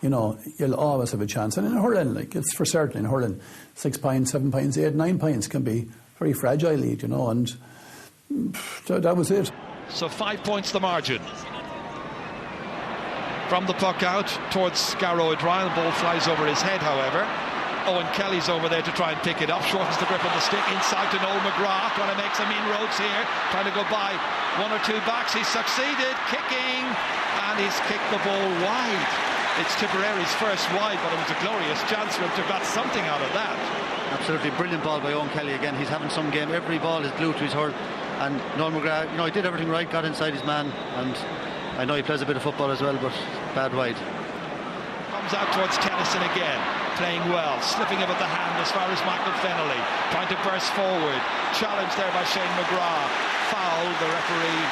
you'll always have a chance. And in hurling, it's for certain in hurling, 6 points, 7 points, 8, 9 points can be very fragile lead, and that was it. So 5 points the margin. From the puck out towards Garrow O'Dwyer, the ball flies over his head, however. Owen Kelly's over there to try and pick it up, shortens the grip of the stick, inside to Noel McGrath, trying to make some inroads here, trying to go by 1 or 2 backs. He's succeeded, kicking, and he's kicked the ball wide. It's Tipperary's first wide, but it was a glorious chance for him to got something out of that. Absolutely brilliant ball by Owen Kelly again. He's having some game. Every ball is glued to his hurl. And Noel McGrath, he did everything right, got inside his man, and I know he plays a bit of football as well, but bad wide. Comes out towards Tennyson again, playing well, slipping it with the hand as far as Michael Fennelly, trying to burst forward, challenged there by Shane McGrath. Foul, the referee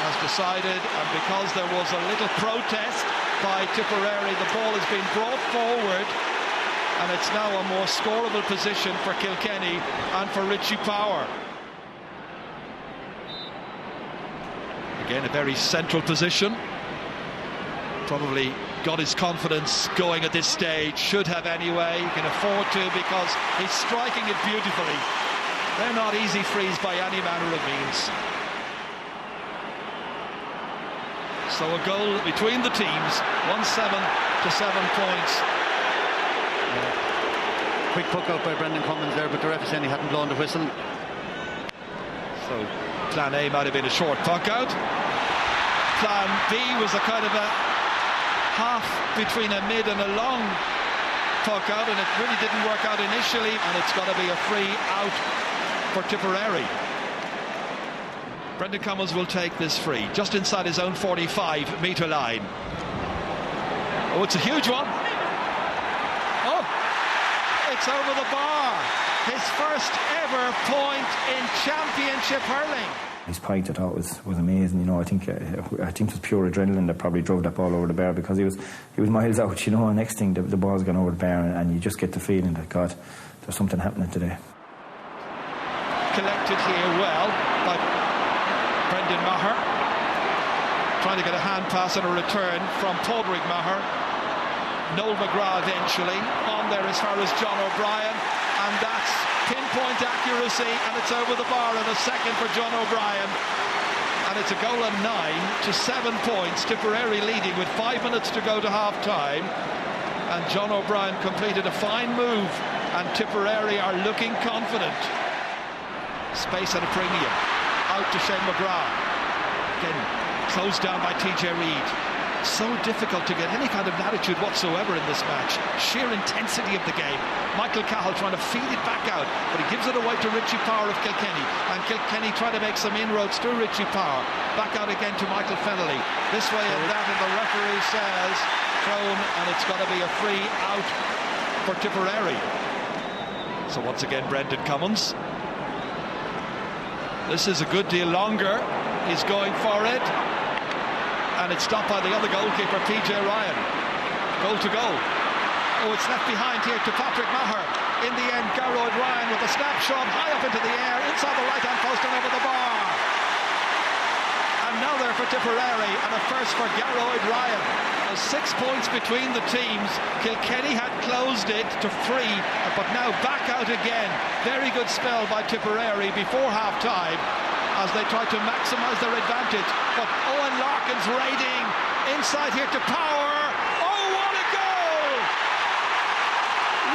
has decided, and because there was a little protest by Tipperary, the ball has been brought forward, and it's now a more scoreable position for Kilkenny and for Richie Power. Again, a very central position. Probably got his confidence going at this stage. Should have anyway. He can afford to because he's striking it beautifully. They're not easy frees by any manner of means. So a goal between the teams. 1-7 to 7 points. Quick puck out by Brendan Cummins there, but the ref saying he hadn't blown the whistle. So plan A might have been a short puck out. Plan B was a kind of a half between a mid and a long puck out, and it really didn't work out initially, and it's got to be a free out for Tipperary. Brendan Cummins will take this free just inside his own 45-metre line. Oh, it's a huge one. Oh, it's over the bar. His first ever point in championship hurling. His point, I thought, was amazing. I think it was pure adrenaline that probably drove that ball over the bar, because he was miles out. And next thing the ball's gone over the bar, and you just get the feeling that, God, there's something happening today. Collected here well by Brendan Maher, trying to get a hand pass and a return from Padraig Maher. Noel McGrath eventually on there as far as John O'Brien, and that's pinpoint accuracy, and it's over the bar in a second for John O'Brien, and it's a goal of 9 to 7 points. Tipperary leading with 5 minutes to go to half time, and John O'Brien completed a fine move, and Tipperary are looking confident. Space at a premium, out to Shane McGrath, again closed down by TJ Reid. So difficult to get any kind of latitude whatsoever in this match. Sheer intensity of the game. Michael Cahill trying to feed it back out, but he gives it away to Richie Power of Kilkenny, and Kilkenny trying to make some inroads to Richie Power. Back out again to Michael Fennelly. This way and that, and the referee says thrown, and it's got to be a free out for Tipperary. So once again, Brendan Cummins. This is a good deal longer. He's going for it. And it's stopped by the other goalkeeper, PJ Ryan. Goal to goal. Oh, it's left behind here to Padraig Maher. In the end, Garrow Ryan with a snapshot high up into the air, inside the right-hand post and over the bar. Another for Tipperary, and a first for Garrow Ryan. 6 points between the teams. Kilkenny had closed it to 3, but now back out again. Very good spell by Tipperary before half-time, as they try to maximise their advantage. But Owen Larkin's raiding inside here to Power. Oh, what a goal!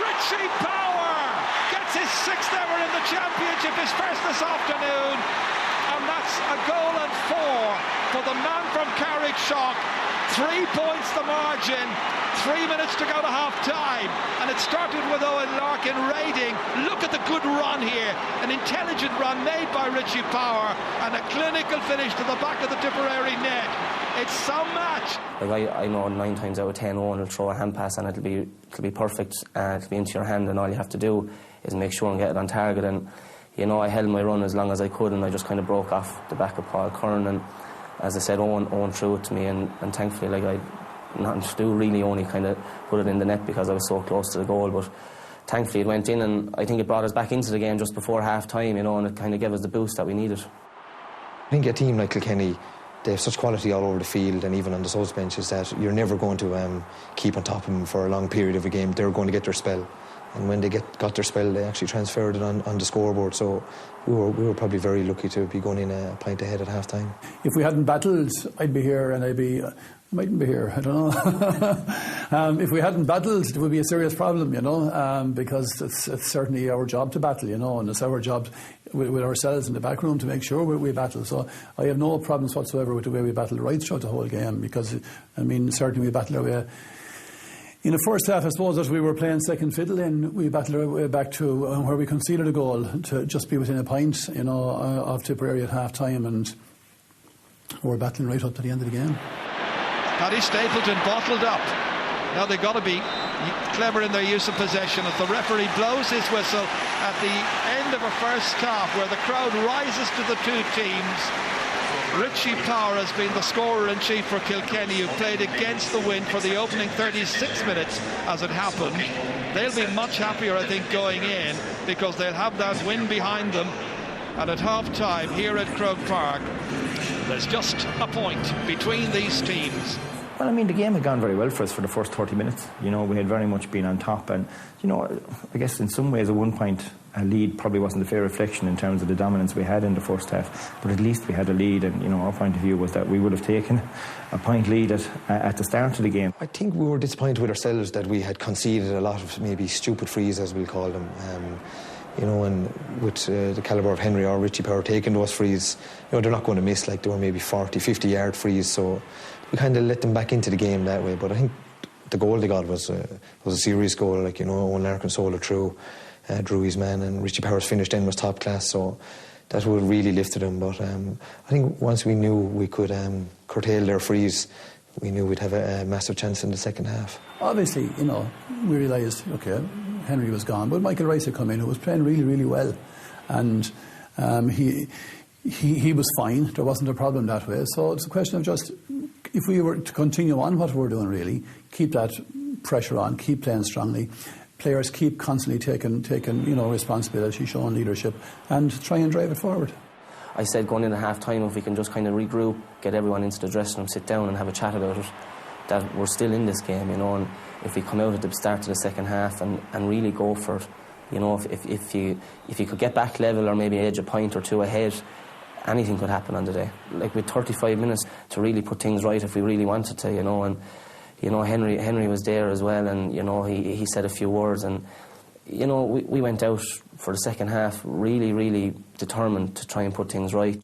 Richie Power gets his 6th ever in the championship, his first this afternoon. And that's a goal and 4 for the man from Carrickshock. 3 points the margin, 3 minutes to go to half-time, and it started with Owen Larkin raiding. Look at the good run here, an intelligent run made by Richie Power, and a clinical finish to the back of the Tipperary net. It's some match. I know 9 times out of 10 Owen will throw a hand pass and it'll be perfect, it'll be into your hand, and all you have to do is make sure and get it on target. And I held my run as long as I could, and I just kind of broke off the back of Paul Curran, and as I said, Owen threw it to me, and thankfully, I nothing to do really, only kind of put it in the net because I was so close to the goal. But thankfully it went in, and I think it brought us back into the game just before half time, and it kind of gave us the boost that we needed. I think a team like Kilkenny they have such quality all over the field and even on the subs benches that you're never going to keep on top of them for a long period of a game. They're going to get their spell, and when they got their spell, they actually transferred it on the scoreboard. So we were probably very lucky to be going in a point ahead at half time. If we hadn't battled, I'd be here, and I mightn't be here, I don't know. If we hadn't battled, it would be a serious problem, because it's certainly our job to battle, and it's our job with ourselves in the back room to make sure we battle. So I have no problems whatsoever with the way we battled right throughout the whole game, because, certainly we battled our way. In the first half, I suppose, that we were playing second fiddle, and we battled our way back to where we conceded a goal to just be within a point, of Tipperary at half time, and we were battling right up to the end of the game. Paddy Stapleton bottled up. Now they've got to be clever in their use of possession. As the referee blows his whistle at the end of a first half, where the crowd rises to the two teams, Richie Power has been the scorer-in-chief for Kilkenny, who played against the wind for the opening 36 minutes as it happened. They'll be much happier, I think, going in, because they'll have that wind behind them. And at half-time here at Croke Park, there's just a point between these teams. Well, the game had gone very well for us for the first 30 minutes. We had very much been on top, and, I guess in some ways a 1 point lead probably wasn't a fair reflection in terms of the dominance we had in the first half, but at least we had a lead, and, our point of view was that we would have taken a point lead at the start of the game. I think we were disappointed with ourselves that we had conceded a lot of maybe stupid frees, as we'll call them. And with the calibre of Henry or Richie Power taking those frees, they're not going to miss, like they were maybe 40, 50-yard frees, so we kind of let them back into the game that way. But I think the goal they got was a serious goal, Owen Larkin sold it through, drew his man, and Richie Power's finish then was top class, so that would really lifted him. But I think once we knew we could curtail their frees, we knew we'd have a massive chance in the second half. Obviously, we realised, okay, Henry was gone, but Michael Rice had come in, who was playing really, really well, and he was fine. There wasn't a problem that way. So it's a question of just, if we were to continue on what we're doing, really, keep that pressure on, keep playing strongly, players keep constantly taking responsibility, showing leadership, and try and drive it forward. I said going into half-time, if we can just kind of regroup, get everyone into the dressing room, sit down and have a chat about it, that we're still in this game, and if we come out at the start of the second half and really go for it, if you could get back level or maybe edge a point or two ahead, anything could happen on the day. Like, with 35 minutes to really put things right if we really wanted to, and Henry was there as well, and he said a few words, and we went out for the second half really, really determined to try and put things right.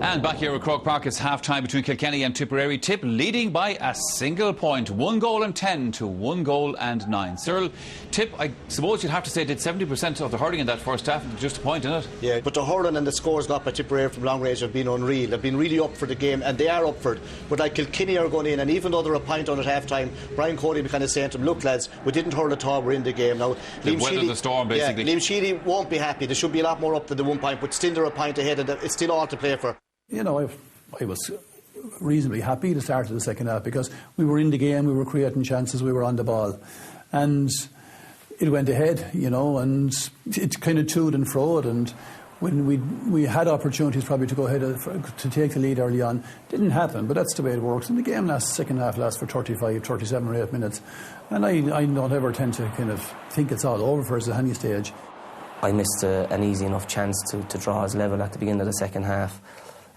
And back here at Croke Park, it's half-time between Kilkenny and Tipperary. Tip leading by a single point. 1 goal and 10 to 1 goal and 9. Cyril, Tip, I suppose you'd have to say, did 70% of the hurling in that first half, just a point, isn't it? Yeah, but the hurling and the scores got by Tipperary from long range have been unreal. They've been really up for the game, and they are up for it. But like Kilkenny are going in, and even though they're a point on at half-time, Brian Cody be kind of saying to them, look lads, we didn't hurl at all, we're in the game now. They've weathered the storm, basically. Yeah, Liam Sheedy won't be happy. There should be a lot more up than the 1 point, but still they're a point ahead, and it's still all to play for. I was reasonably happy at the start of the second half, because we were in the game, we were creating chances, we were on the ball, and it went ahead, and it kind of toed and froed, and when we had opportunities probably to go ahead to take the lead early on, didn't happen, but that's the way it works. And the game second half lasts for 35, 37 or 8 minutes, and I don't ever tend to kind of think it's all over for us at any stage. I missed an easy enough chance to draw us level at the beginning of the second half.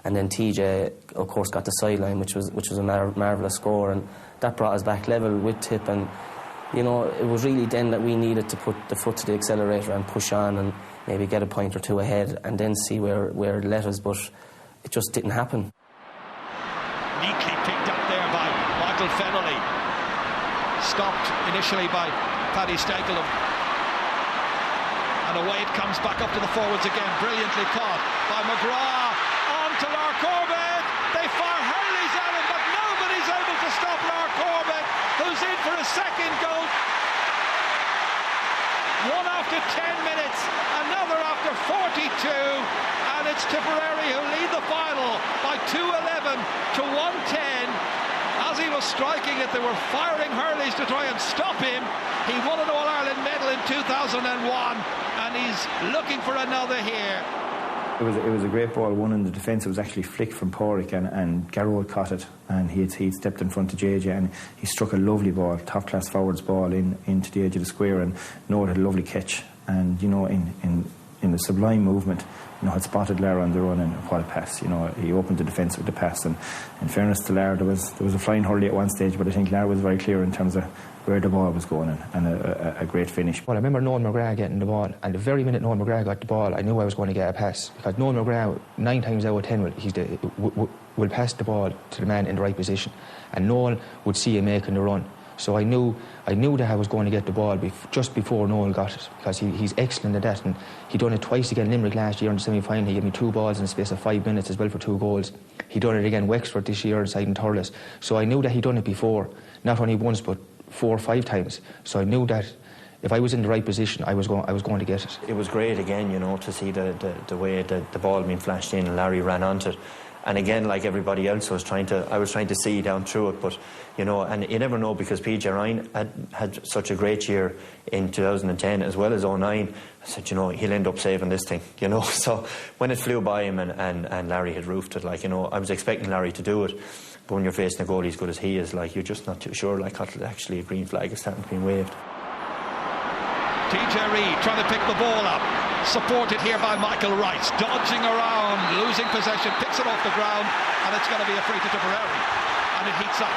And then TJ, of course, got the sideline, which was a marvellous score, and that brought us back level with Tip. And it was really then that we needed to put the foot to the accelerator and push on and maybe get a point or two ahead, and then see where it led us. But it just didn't happen. Neatly picked up there by Michael Fennelly, stopped initially by Paddy Stapleton, and away it comes back up to the forwards again, brilliantly caught by McGrath. To Lark Corbett, they fire Hurley's at him, but nobody's able to stop Lark Corbett, who's in for a second goal. One after 10 minutes, another after 42, and it's Tipperary who lead the final by 2-11 to 110. As he was striking it, they were firing Hurleys to try and stop him. He won an All-Ireland medal in 2001, and and he's looking for another here. It was a great ball. One in the defence. It was actually flicked from Pádraig, and Garrod caught it, and he'd stepped in front of JJ, and he struck a lovely ball, top class forwards ball into the edge of the square, and Noel had a lovely catch, and you know, in the sublime movement, you know, had spotted Lara on the run, and what a pass. You know, he opened the defence with the pass, and in fairness to Lara, there was a flying hurley at one stage, but I think Lara was very clear in terms of where the ball was going, and a great finish. Well, I remember Noel McGrath getting the ball, and the very minute Noel McGrath got the ball, I knew I was going to get a pass, because Noel McGrath, 9 times out of 10, will pass the ball to the man in the right position, and Noel would see him making the run. So I knew that I was going to get the ball just before Noel got it, because he's excellent at that, and he done it twice again. Limerick last year in the semi-final, he gave me 2 balls in the space of 5 minutes as well for 2 goals. He done it again Wexford this year inside in Thurles. So I knew that he'd done it before, not only once but 4 or 5 times. So I knew that if I was in the right position, I was going to get it. It was great again, you know, to see the way the ball being flashed in and Larry ran onto it. And again, like everybody else, I was trying to see down through it, but you know, and you never know, because PJ Ryan had such a great year in 2010 as well as 2009. I said, you know, he'll end up saving this thing, you know. So when it flew by him and Larry had roofed it, like, you know, I was expecting Larry to do it, but when you're facing a goalie as good as he is, like, you're just not too sure. Like, actually, a green flag is starting to be waved. TJ Reid trying to pick the ball up, supported here by Michael Rice, dodging around, losing possession, picks it off the ground, and it's going to be a free to Tipperary, and it heats up.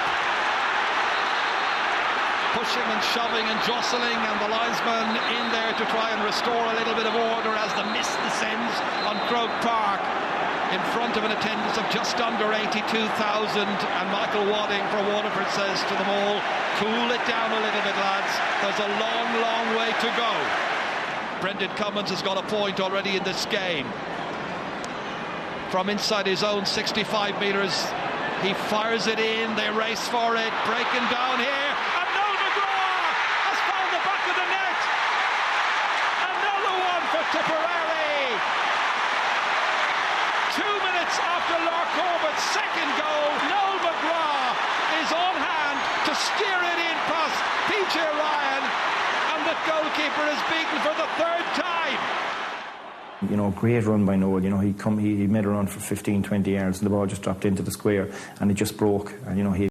Pushing and shoving and jostling, and the linesman in there to try and restore a little bit of order as the mist descends on Croke Park, in front of an attendance of just under 82,000, and Michael Wadding for Waterford says to them all, cool it down a little bit, lads, there's a long, long way to go. Brendan Cummins has got a point already in this game. From inside his own 65 metres, he fires it in, they race for it, breaking down here, and Noel McGrath has found the back of the net. Another one for Tipperary. 2 minutes after Lark Corbett's second goal, Noel McGrath is on hand to steer it in past PJ Ryan, and the goalkeeper is beaten for the 3rd time. You know, great run by Noel. You know, he made a run for 15-20 yards, and the ball just dropped into the square, and it just broke. And you know, he